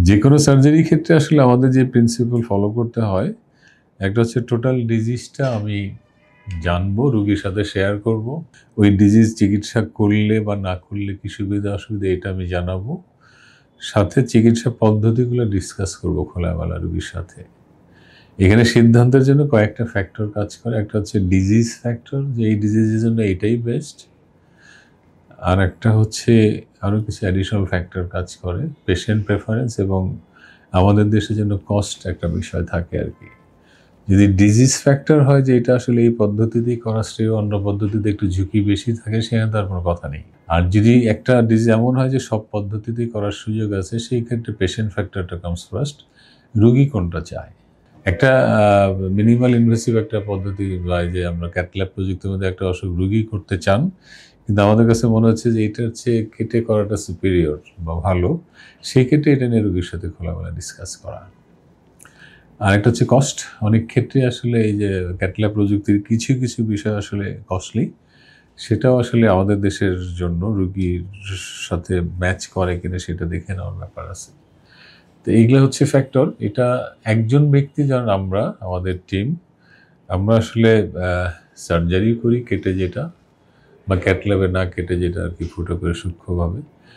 যে কোনো সার্জারির ক্ষেত্রে আসলে আমাদের যে প্রিন্সিপাল ফলো করতে হয়, একটা হচ্ছে টোটাল ডিজিজটা আমি জানবো, রোগীর সাথে শেয়ার করব। ওই ডিজিজ চিকিৎসা করলে বা না করলে কি সুবিধা অসুবিধা এটা আমি জানাবো। সাথে চিকিৎসা পদ্ধতিগুলো ডিসকাস করব খোলামেলা রোগীর সাথে। এখানে সিদ্ধান্তের জন্য কয়েকটা ফ্যাক্টর কাজ করে। একটা হচ্ছে ডিজিজ ফ্যাক্টর, যে এই ডিজিজের জন্য এটাই বেস্ট। আর একটা হচ্ছে আরও কিছু অ্যাডিশনাল ফ্যাক্টর কাজ করে, পেশেন্ট প্রেফারেন্স এবং আমাদের দেশের জন্য কস্ট একটা বিষয় থাকে আর কি। যদি ডিজিজ ফ্যাক্টর হয় যে এটা আসলে এই পদ্ধতিতেই করা শ্রেয়, অন্য পদ্ধতিতে একটু ঝুঁকি বেশি থাকে, সেখানে তার কোনো কথা নেই। আর যদি একটা ডিজিজ এমন হয় যে সব পদ্ধতিতেই করার সুযোগ আছে, সেই ক্ষেত্রে পেশেন্ট ফ্যাক্টরটা কামস ফার্স্ট। রুগী কোনটা চায়? একটা মিনিমাল ইনভেসিভ একটা পদ্ধতি বা যে আমরা ক্যাথল্যাব প্রযুক্তির মধ্যে একটা অসুখ রুগী করতে চান, কিন্তু আমাদের কাছে মনে হচ্ছে যে এটা হচ্ছে কেটে করাটা সুপিরিয়র বা ভালো, সেই ক্ষেত্রে এটা নিয়ে রোগীর সাথে খোলামেলা ডিসকাস করা। আর একটা হচ্ছে কস্ট। অনেক ক্ষেত্রে আসলে এই যে ক্যাথল্যাব প্রযুক্তির কিছু কিছু বিষয় আসলে কস্টলি, সেটাও আসলে আমাদের দেশের জন্য রোগীর সাথে ম্যাচ করে কিনা সেটা দেখে নেওয়ার ব্যাপার আছে। তো এইগুলো হচ্ছে ফ্যাক্টর। এটা একজন ব্যক্তি, যেমন আমরা, আমাদের টিম, আমরা আসলে সার্জারি করি কেটে যেটা, বা ক্যাথল্যাবে না কেটে যেটা আর কি ফুটো করে সূক্ষ্মভাবে,